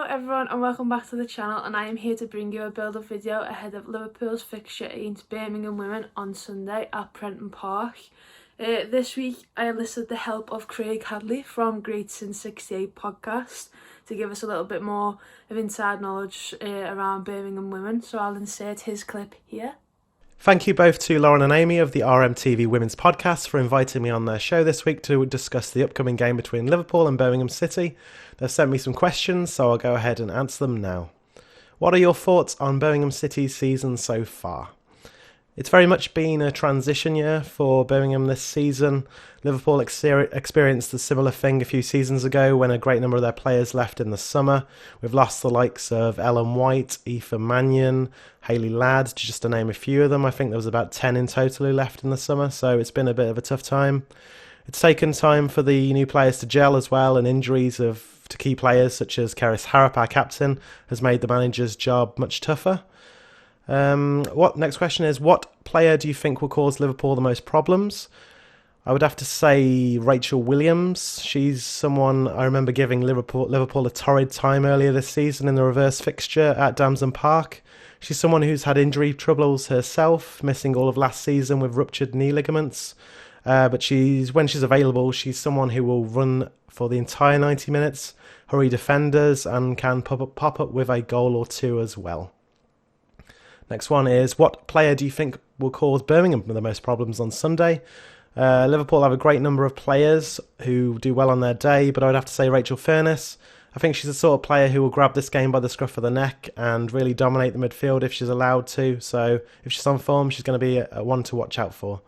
everyone and welcome back to the channel, and I am here to bring you a build-up video ahead of Liverpool's fixture against Birmingham Women on Sunday at Prenton Park. This week I enlisted the help of Craig Hadley from Great Since 68 podcast to give us a little bit more of inside knowledge around Birmingham Women, so I'll insert his clip here. Thank you both to Lauren and Amy of the RMTV Women's Podcast for inviting me on their show this week to discuss the upcoming game between Liverpool and Birmingham City. They've sent me some questions, so I'll go ahead and answer them now. What are your thoughts on Birmingham City's season so far? It's very much been a transition year for Birmingham this season. Liverpool experienced a similar thing a few seasons ago when a great number of their players left in the summer. We've lost the likes of Ellen White, Aoife Mannion, Hayley Ladd, just to name a few of them. I think there was about 10 in total who left in the summer, so it's been a bit of a tough time. It's taken time for the new players to gel as well, and injuries to key players such as Craig Hadley, our captain, has made the manager's job much tougher. Next question is, what player do you think will cause Liverpool the most problems? I would have to say Rachel Williams. She's someone I remember giving Liverpool a torrid time earlier this season in the reverse fixture at Damson Park. She's someone who's had injury troubles herself, missing all of last season with ruptured knee ligaments. But when she's available, she's someone who will run for the entire 90 minutes, hurry defenders, and can pop up with a goal or two as well. Next one is, what player do you think will cause Birmingham the most problems on Sunday? Liverpool have a great number of players who do well on their day, but I would have to say Rachel Furness. I think she's the sort of player who will grab this game by the scruff of the neck and really dominate the midfield if she's allowed to. So if she's on form, she's going to be a one to watch out for.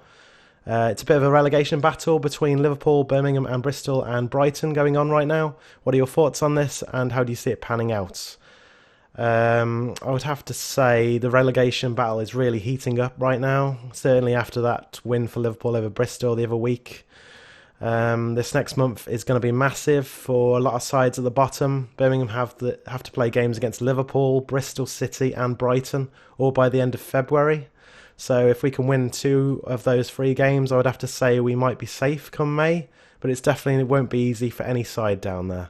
It's a bit of a relegation battle between Liverpool, Birmingham and Bristol and Brighton going on right now. What are your thoughts on this, and how do you see it panning out? I would have to say the relegation battle is really heating up right now, certainly after that win for Liverpool over Bristol the other week. This next month is going to be massive for a lot of sides at the bottom. Birmingham have to play games against Liverpool, Bristol City and Brighton, all by the end of February. So if we can win 2 of those 3 games, I would have to say we might be safe come May, but it won't be easy for any side down there.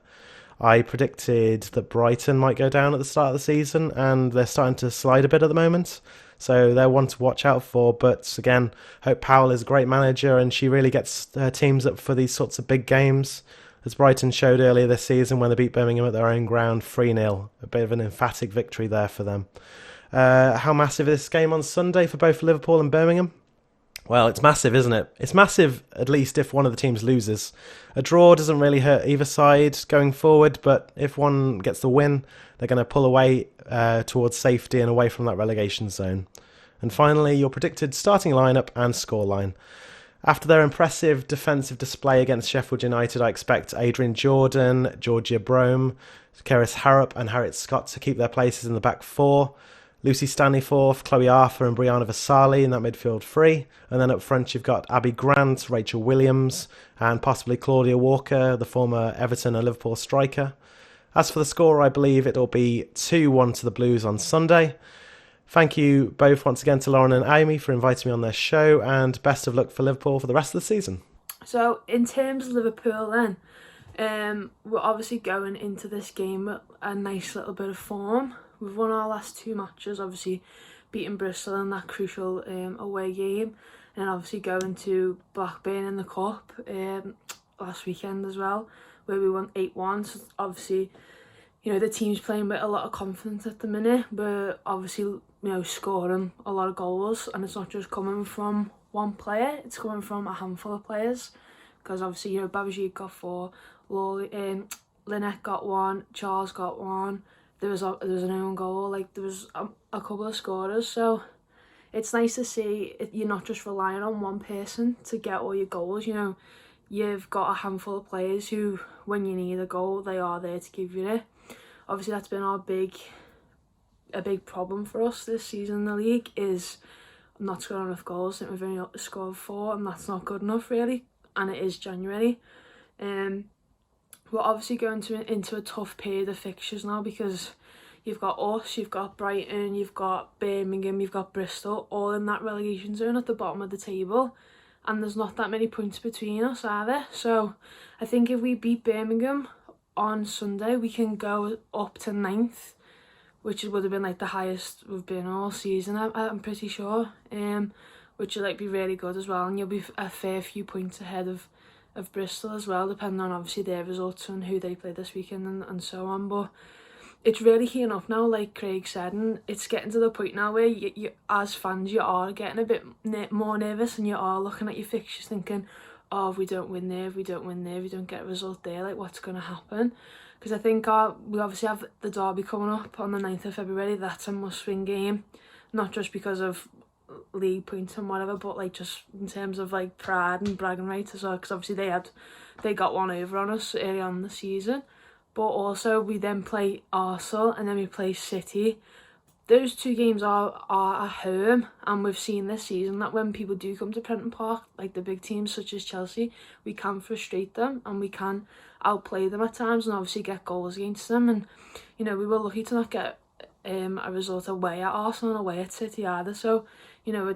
I predicted that Brighton might go down at the start of the season, and they're starting to slide a bit at the moment. So they're one to watch out for. But again, Hope Powell is a great manager, and she really gets her teams up for these sorts of big games, as Brighton showed earlier this season when they beat Birmingham at their own ground 3-0. A bit of an emphatic victory there for them. How massive is this game on Sunday for both Liverpool and Birmingham? Well, it's massive, isn't it? It's massive, at least if one of the teams loses. A draw doesn't really hurt either side going forward, but if one gets the win, they're going to pull away towards safety and away from that relegation zone. And finally, your predicted starting lineup and scoreline. After their impressive defensive display against Sheffield United, I expect Adrian Jordan, Georgia Brome, Keris Harrop and Harriet Scott to keep their places in the back 4. Lucy Staniforth, Chloe Arthur and Brianna Vasali in that midfield 3. And then up front you've got Abby Grant, Rachel Williams and possibly Claudia Walker, the former Everton and Liverpool striker. As for the score, I believe it'll be 2-1 to the Blues on Sunday. Thank you both once again to Lauren and Amy for inviting me on their show, and best of luck for Liverpool for the rest of the season. So in terms of Liverpool then, we're obviously going into this game with a nice little bit of form. We've won our last 2 matches, obviously beating Bristol in that crucial away game, and obviously going to Blackburn in the Cup last weekend as well, where we won 8-1. So obviously, the team's playing with a lot of confidence at the minute, but obviously, scoring a lot of goals, and it's not just coming from one player, it's coming from a handful of players, because obviously, Babajit got 4, Lynette got 1, Charles got 1, there was an own goal, there was a couple of scorers, so it's nice to see you're not just relying on one person to get all your goals. You've got a handful of players who, when you need a goal, they are there to give you it. Obviously that's been a big problem for us this season in the league, is not scoring enough goals. I think we've only scored 4, and that's not good enough really, and it is January. We're obviously going into a tough period of fixtures now, because you've got us, you've got Brighton, you've got Birmingham, you've got Bristol, all in that relegation zone at the bottom of the table, and there's not that many points between us, are there? So I think if we beat Birmingham, on Sunday we can go up to 9th, which would have been like the highest we've been all season, I'm pretty sure, which would like be really good as well, and you'll be a fair few points ahead of Bristol as well, depending on obviously their results and who they play this weekend and so on. But it's really heating up now, like Craig said, and it's getting to the point now where you as fans, you are getting a bit more nervous, and you are looking at your fixtures thinking, oh, if we don't win there, if we don't win there, if we don't get a result there, like what's going to happen? Because I think we obviously have the derby coming up on the 9th of February. That's a must-win game, not just because of league points and whatever, but like just in terms of like pride and bragging rights as well, because obviously they got one over on us early on in the season. But also we then play Arsenal and then we play City. Those two games are at home, and we've seen this season that when people do come to Prenton Park, like the big teams such as Chelsea, we can frustrate them and we can outplay them at times and obviously get goals against them. And you know, we were lucky to not get a result away at Arsenal and away at City either. So you know,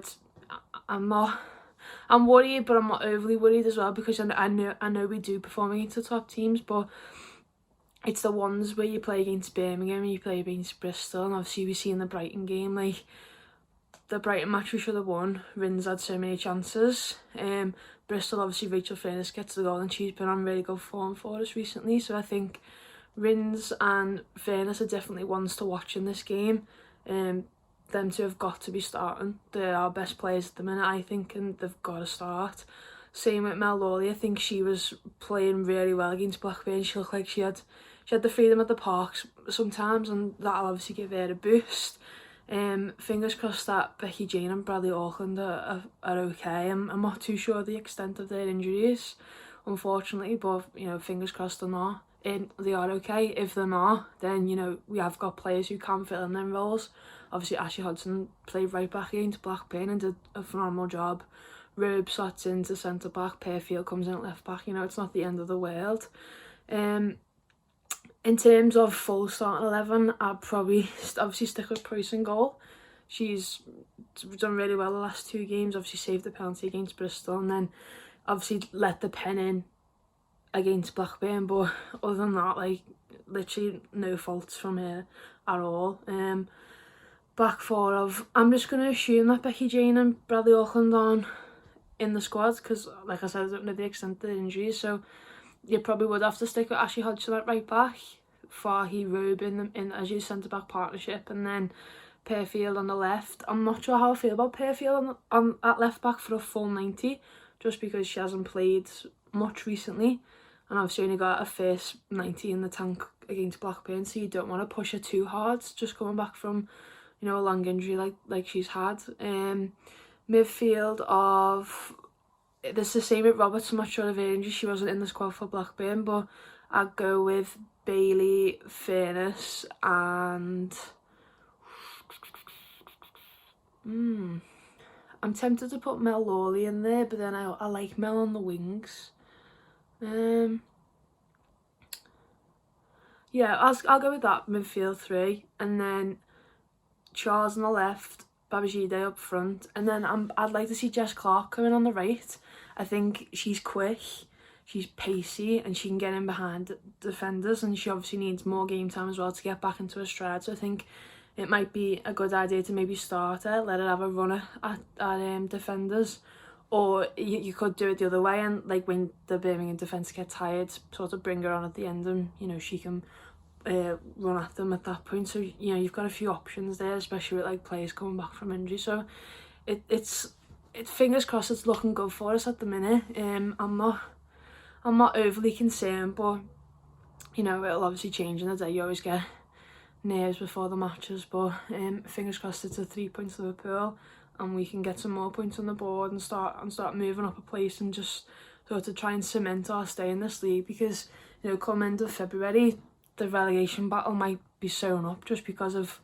I'm worried, but I'm not overly worried as well, because I know we do perform against the top teams, but it's the ones where you play against Birmingham and you play against Bristol, and obviously we see in the Brighton game, like the Brighton match we should have won. Rins had so many chances. Bristol, obviously Rachel Furness gets the goal and she's been on really good form for us recently, so I think Rins and Furness are definitely ones to watch in this game. Them two have got to be starting. They're our best players at the minute, I think, and they've got to start. Same with Mel Lawley. I think she was playing really well against Blackburn. She looked like she had the freedom at the parks sometimes, and that'll obviously give her a boost. Fingers crossed that Becky Jane and Bradley Auckland are okay. I'm not too sure the extent of their injuries, unfortunately, but you know, fingers crossed they're not. They are okay. If they're not, then you know, we have got players who can fill in them roles. Obviously Ashley Hodgson played right back against Blackburn and did a phenomenal job. Robe slots into centre back, Pearfield comes in at left back. You know, it's not the end of the world. In terms of full starting 11, I'd probably obviously stick with Price in goal. She's done really well the last two games, obviously saved the penalty against Bristol and then obviously let the pen in against Blackburn, but other than that, like literally no faults from her at all. Back four I'm just going to assume that Becky Jane and Bradley Auckland aren't in the squad, because like I said, I don't know the extent of the injuries, so you probably would have to stick with Ashley Hodgson at right back, Farhi, Robe in as your centre back partnership, and then Pearfield on the left. I'm not sure how I feel about Pearfield on at left back for a full 90, just because she hasn't played much recently, and obviously only got a first 90 in the tank against Blackburn, so you don't want to push her too hard just coming back from, you know, a long injury like she's had. Midfield of, this is the same with Roberts. I'm not sure of her injury, she wasn't in the squad for Blackburn, but I'd go with Bailey, Furness and I'm tempted to put Mel Lawley in there, but then I like Mel on the wings. Yeah, I'll go with that midfield three, and then Charles on the left, Babajide up front, and then I'd like to see Jess Clark coming on the right. I think she's quick, she's pacey, and she can get in behind defenders, and she obviously needs more game time as well to get back into her stride, so I think it might be a good idea to maybe start her, let her have a run at defenders, or you could do it the other way, and like when the Birmingham defence get tired, sort of bring her on at the end, and you know, she can run at them at that point. So you know, you've got a few options there, especially with like players coming back from injury, so it's fingers crossed it's looking good for us at the minute. I'm not overly concerned, but you know, it'll obviously change in the day. You always get nerves before the matches, but fingers crossed it's a 3 points Liverpool and we can get some more points on the board and start moving up a place and just sort of try and cement our stay in this league, because you know, come end of February the relegation battle might be sewn up, just because of,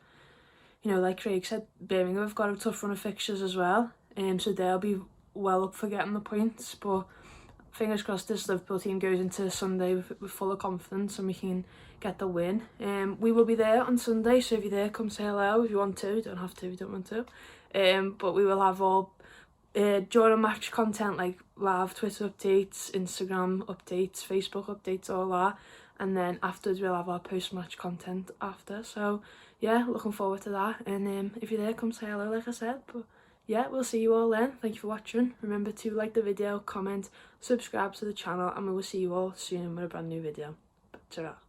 you know, like Craig said, Birmingham have got a tough run of fixtures as well, so they'll be well up for getting the points. But fingers crossed this Liverpool team goes into Sunday with full of confidence and we can get the win. We will be there on Sunday, so if you're there, come say hello if you want to. You don't have to if you don't want to. But we will have all during match content, like live Twitter updates, Instagram updates, Facebook updates, all that. and then afterwards we'll have our post-match content after. So yeah, looking forward to that. And if you're there, come say hello, like I said. But yeah, we'll see you all then. Thank you for watching. Remember to like the video, comment, subscribe to the channel, and we will see you all soon with a brand new video. Ta-ra.